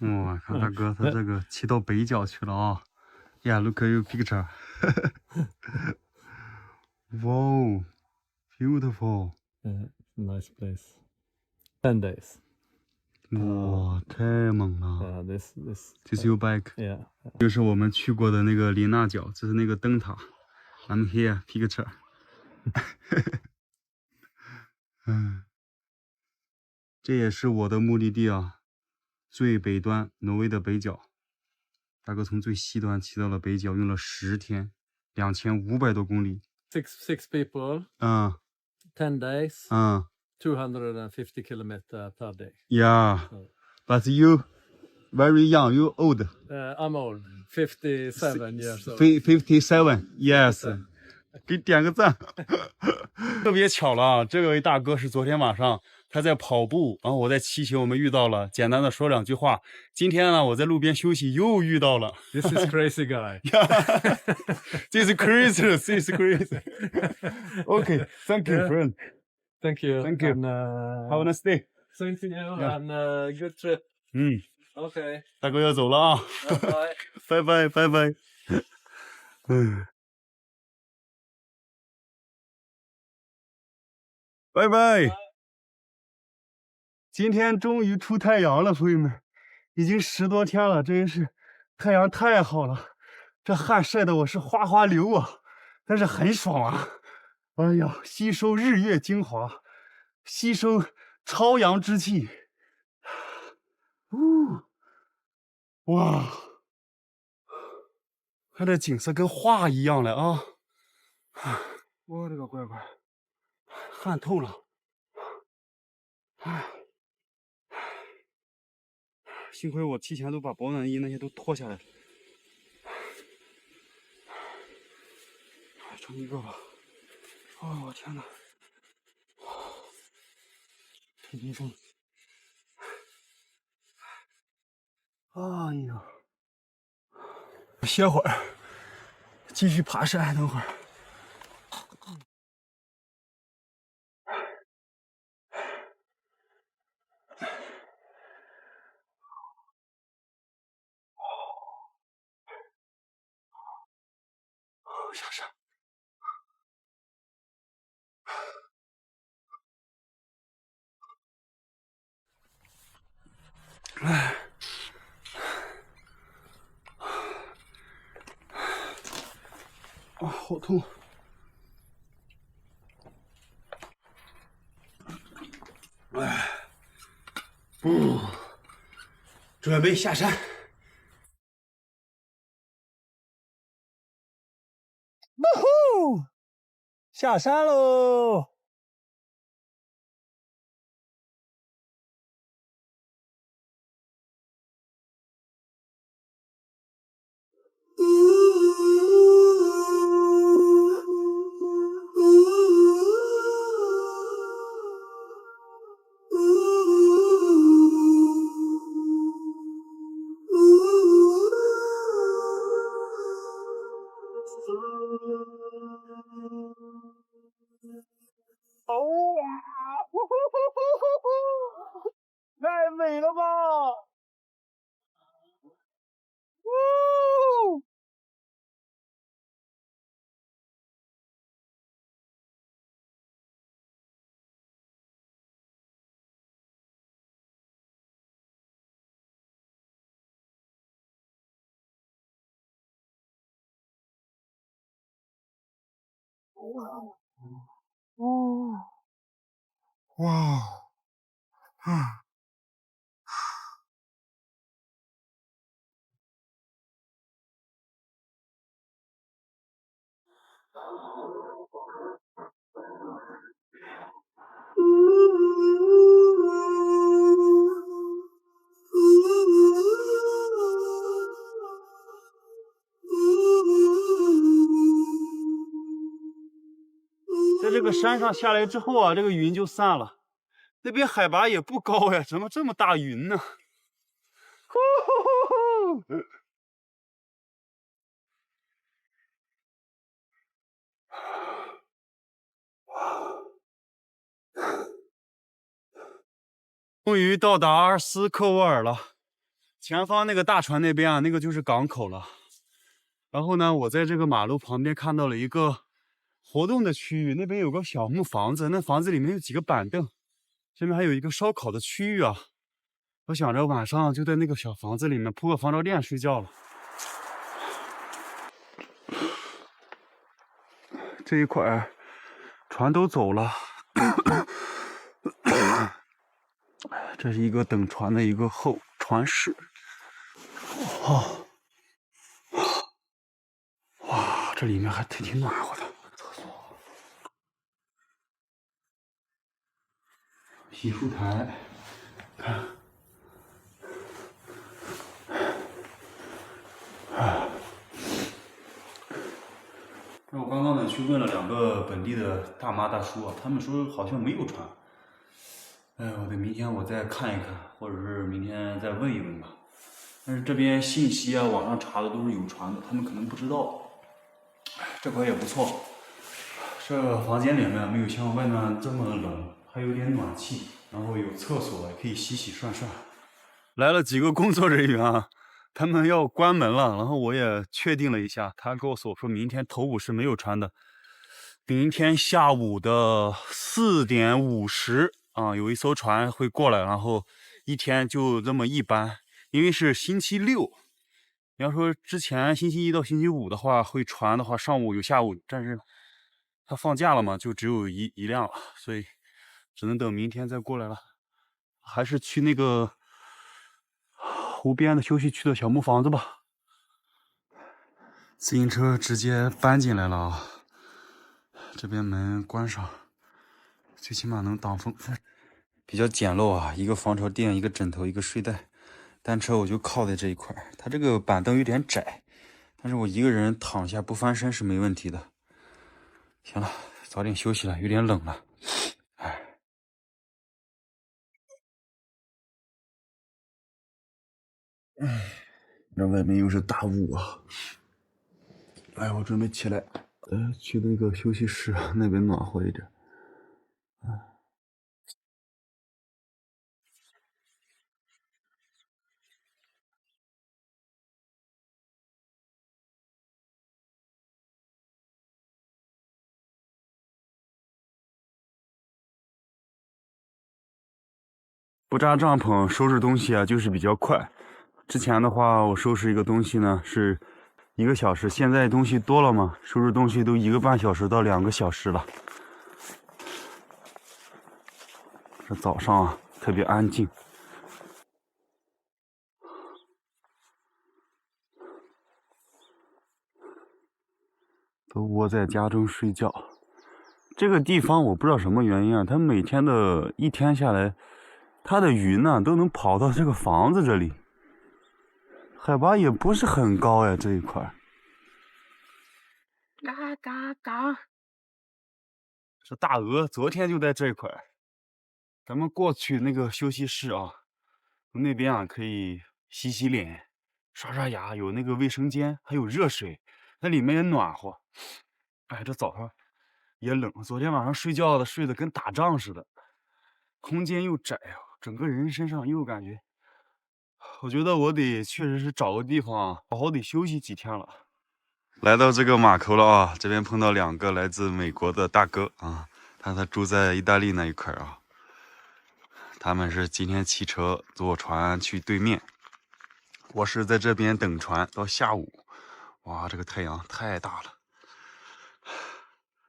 哇，看大哥，他这个骑到北角去了啊！Yeah, look at your picture. Wow, beautiful. Yeah, nice place. 10 days. 哇，太猛了 Yeah, this.！This your bike. Yeah. 就是我们去过的那个林纳角，这是那个灯塔。I'm here, picture. 嗯，这也是我的目的地啊，最北端，挪威的北角。大哥从最西端骑到了北角，用了10天，2500多公里。Six people. 嗯 10 days. 嗯 250 kilometer per day. ，Yeah, but you very young, you old. I'm old. 57 years old. 57, yes. 给点个赞。特别巧了啊，这位大哥是昨天晚上他在跑步，然后我在骑行，我们遇到了，简单的说2句话。今天呢，我在路边休息，又遇到了。This is crazy guy. This is crazy, this is crazy. Okay, thank you, friend. Thank you. Thank you. And, Have a nice day. same to you. Yeah. And good trip. 嗯， Okay. 大哥要走了啊， Bye. 拜拜拜拜。嗯，拜拜。今天终于出太阳了，朋友们，已经10多天了，真是太阳太好了，这汗晒得我是哗哗流啊，但是很爽啊！哎呀，吸收日月精华，吸收超阳之气，哇，看这景色跟画一样了啊！我的个乖乖，汗透了，哎。幸亏我提前都把保暖衣那些都脱下来了，穿一个吧。哦，我天哪！吹冰风。哎呀，歇会儿，继续爬山。等会儿。下山。哎，啊，好痛！哎，准备下山。呜呼，下山喽！哦呀！呼呼呼呼呼呼！太美了吧！呜！哦，哇！啊！在这个山上下来之后啊，这个云就散了。那边海拔也不高呀，怎么这么大云呢？呼呼呼呼！终于到达斯科沃尔了。前方那个大船那边啊，那个就是港口了。然后呢，我在这个马路旁边看到了一个活动的区域，那边有个小木房子，那房子里面有几个板凳，这边还有一个烧烤的区域啊。我想着晚上就在那个小房子里面铺个防潮垫睡觉了。这一块船都走了，这是一个等船的一个后船室。哇，这里面还挺暖和的。厕所、洗漱台，看。那我刚刚呢去问了2个本地的大妈大叔啊，他们说好像没有船。哎，我得明天我再看一看，或者是明天再问一问吧。但是这边信息啊，网上查的都是有船的，他们可能不知道。哎，这块也不错，这房间里面没有像外面这么冷，还有点暖气，然后有厕所，也可以洗洗涮涮。来了几个工作人员啊。他们要关门了，然后我也确定了一下，他告诉我说明天头5是没有船的，明天下午的4点50啊，有一艘船会过来，然后一天就这么一班，因为是星期6。你要说之前星期1到星期5的话，会船的话上午有下午，但是他放假了嘛，就只有一辆了，所以只能等明天再过来了。还是去那个湖边的休息区的小木房子吧。自行车直接搬进来了啊！这边门关上，最起码能挡风。比较简陋啊，一个防潮垫，一个枕头，一个睡袋。单车我就靠在这一块，它这个板凳有点窄，但是我一个人躺下不翻身是没问题的。行了，早点休息了，有点冷了。哎，这外面又是大雾啊！哎，我准备起来，去那个休息室，那边暖和一点。不扎帐篷收拾东西啊，就是比较快。之前的话，我收拾一个东西呢是1个小时，现在东西多了嘛，收拾东西都1个半小时到2个小时了。这早上啊，特别安静。都窝在家中睡觉。这个地方我不知道什么原因啊，它每天的一天下来，它的云呢都能跑到这个房子这里，海拔也不是很高呀，这一块。嘎嘎嘎！这大鹅昨天就在这一块，咱们过去那个休息室啊，那边啊可以洗洗脸、刷刷牙，有那个卫生间，还有热水，那里面也暖和。哎，这早上也冷，昨天晚上睡觉的睡得跟打仗似的，空间又窄，整个人身上又感觉，我觉得我得确实是找个地方好好得休息几天了。来到这个码头了啊，这边碰到2个来自美国的大哥啊，他住在意大利那一块啊，他们是今天骑车坐船去对面，我是在这边等船到下午。哇，这个太阳太大了。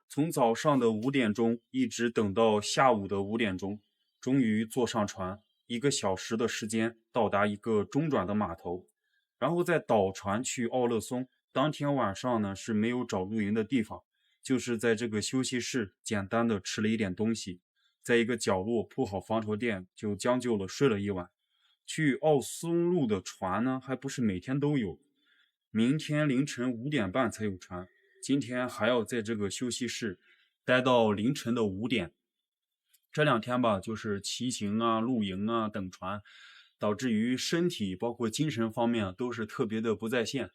从早上的5点钟一直等到下午的5点钟，终于坐上船，1个小时的时间到达一个中转的码头，然后再倒船去奥勒松。当天晚上呢是没有找露营的地方，就是在这个休息室简单的吃了一点东西，在一个角落铺好防潮垫，就将就了睡了一晚。去奥松路的船呢还不是每天都有，明天凌晨5点半才有船。今天还要在这个休息室待到凌晨的5点。这2天吧，就是骑行啊、露营啊、等船，导致于身体包括精神方面都是特别的不在线，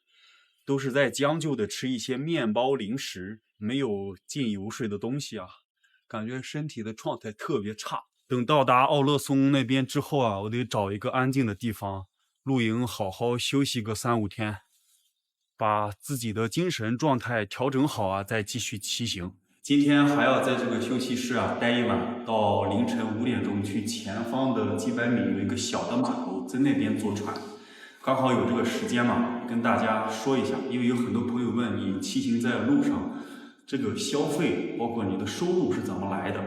都是在将就的吃一些面包零食，没有进油水的东西啊，感觉身体的状态特别差。等到达奥勒松那边之后啊，我得找一个安静的地方露营好好休息个3、5天，把自己的精神状态调整好啊，再继续骑行。今天还要在这个休息室啊待一晚，到凌晨5点钟去前方的几百米有一个小的码头，在那边坐船。刚好有这个时间嘛，跟大家说一下，因为有很多朋友问你骑行在路上，这个消费包括你的收入是怎么来的？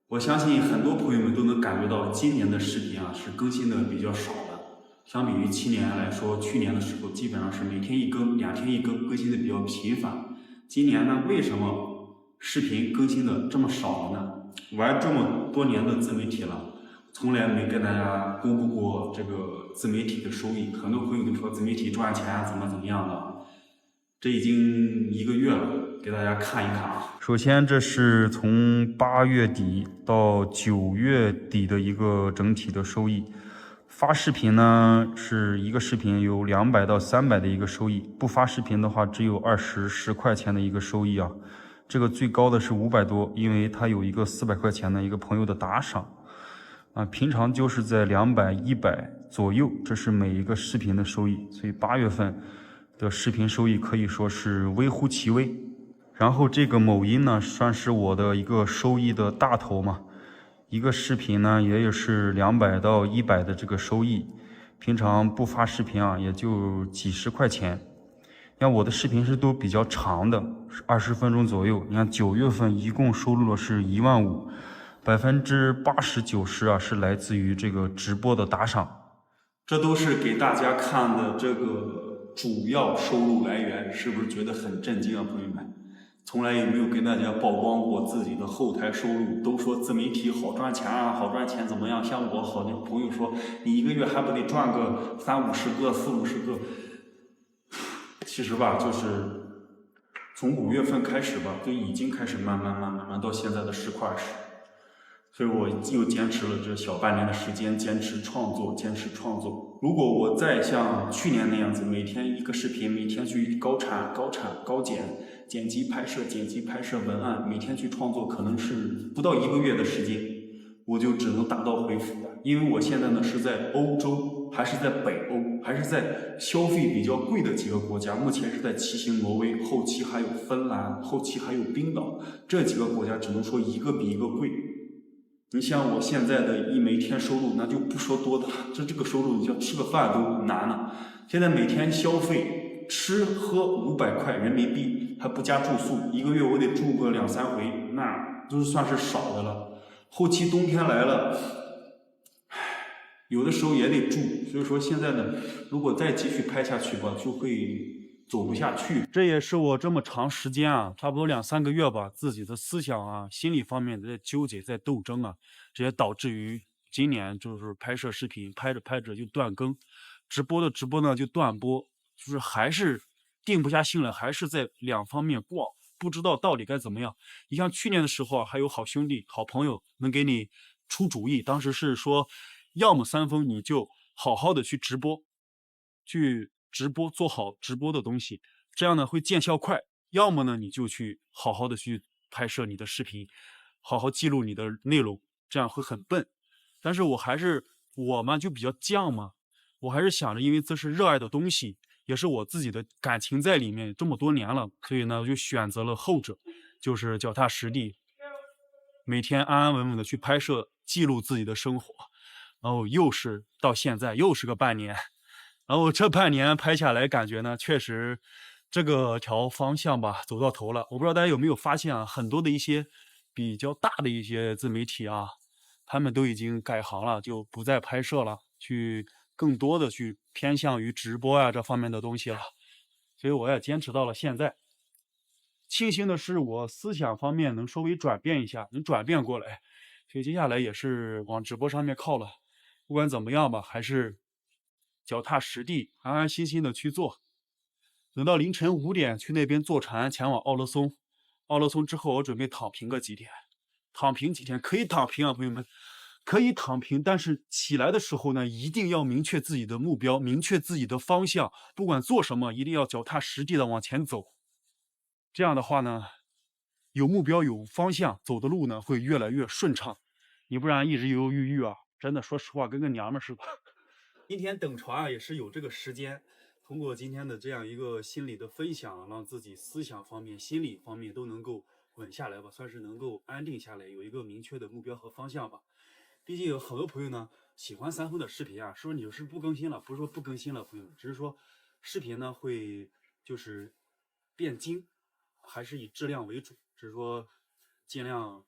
我相信很多朋友们都能感觉到，今年的视频啊是更新的比较少的，相比于去年来说，去年的时候基本上是每天一更、2天一更，更新的比较频繁。今年呢，为什么视频更新的这么少了呢？玩这么多年的自媒体了，从来没跟大家公布过这个自媒体的收益。很多朋友都说自媒体赚钱啊，怎么样的。这已经1个月了，给大家看一看啊。首先，这是从8月底到9月底的一个整体的收益。发视频呢，是一个视频有200到300的一个收益，不发视频的话只有10块钱的一个收益啊。这个最高的是500多，因为它有一个400块钱的一个朋友的打赏啊。平常就是在200、100左右，这是每一个视频的收益，所以8月份的视频收益可以说是微乎其微。然后这个某音呢，算是我的一个收益的大头嘛，一个视频呢也是200到100的这个收益，平常不发视频啊，也就几十块钱。像我的视频是都比较长的，20分钟左右。你看9月份一共收入了是15000%，80%、90%啊是来自于这个直播的打赏。这都是给大家看的这个主要收入来源，是不是觉得很震惊啊，朋友们？从来也没有跟大家曝光过自己的后台收入，都说自媒体好赚钱啊，好赚钱怎么样？像我好多朋友说，你1个月还不得赚个30-50个、40-50个？其实吧，就是从5月份开始吧，就已经开始慢慢到现在的10块20。所以我又坚持了这小半年的时间，坚持创作。如果我再像去年那样子，每天一个视频，每天去高产、高剪、剪辑拍摄文案，每天去创作，可能是不到1个月的时间，我就只能打道回府了。因为我现在呢是在欧洲，还是在北欧，还是在消费比较贵的几个国家。目前是在骑行挪威，后期还有芬兰，后期还有冰岛，这几个国家只能说一个比一个贵。你像我现在的每天收入，那就不说多的了，这个收入你要吃个饭都难了。现在每天消费吃喝500块人民币，还不加住宿，1个月我得住个2、3回，那都算是少的了。后期冬天来了，有的时候也得住，所以说现在呢，如果再继续拍下去吧，就会走不下去。这也是我这么长时间啊，差不多2、3个月吧，自己的思想啊、心理方面在纠结、在斗争啊，这也导致于今年就是拍摄视频，拍着就断更，直播呢就断播，就是还是定不下心来，还是在2方面逛，不知道到底该怎么样。你像去年的时候啊，还有好兄弟、好朋友能给你出主意，当时是说，要么3分你就好好的去直播，做好直播的东西，这样呢会见效快；要么呢你就去好好的去拍摄你的视频，好好记录你的内容，这样会很笨。但是我嘛就比较犟嘛，我还是想着，因为这是热爱的东西，也是我自己的感情在里面，这么多年了，所以呢我就选择了后者，就是脚踏实地，每天安安稳稳的去拍摄，记录自己的生活。然后又是到现在又是个半年，然后这半年拍下来，感觉呢确实这个条方向吧走到头了。我不知道大家有没有发现啊，很多的一些比较大的一些自媒体啊，他们都已经改行了，就不再拍摄了，去更多的去偏向于直播啊这方面的东西了。所以我也坚持到了现在。庆幸的是，我思想方面能稍微转变一下，能转变过来，所以接下来也是往直播上面靠了。不管怎么样吧，还是脚踏实地、安安心心的去做。等到凌晨5点去那边坐船前往奥勒松，奥勒松之后我准备躺平个几天，躺平几天可以躺平啊，朋友们，可以躺平，但是起来的时候呢，一定要明确自己的目标，明确自己的方向，不管做什么，一定要脚踏实地的往前走。这样的话呢，有目标有方向，走的路呢会越来越顺畅。你不然一直犹犹豫豫啊，真的说实话跟个娘们似的。今天等船啊，也是有这个时间，通过今天的这样一个心理的分享，让自己思想方面、心理方面都能够稳下来吧，算是能够安定下来，有一个明确的目标和方向吧。毕竟有很多朋友呢喜欢三丰的视频啊，说你是不更新了，不是说不更新了，朋友们，只是说视频呢会就是变精，还是以质量为主，只是说尽量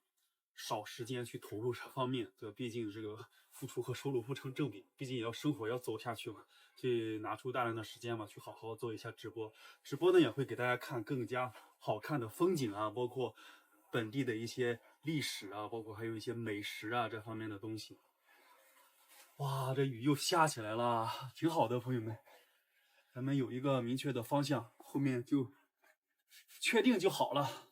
少时间去投入这方面，对吧？毕竟这个付出和收入不成正比，毕竟也要生活要走下去嘛，去拿出大量的时间嘛，去好好做一下直播。直播呢也会给大家看更加好看的风景啊，包括本地的一些历史啊，包括还有一些美食啊这方面的东西。哇，这雨又下起来了，挺好的，朋友们。咱们有一个明确的方向，后面就确定就好了。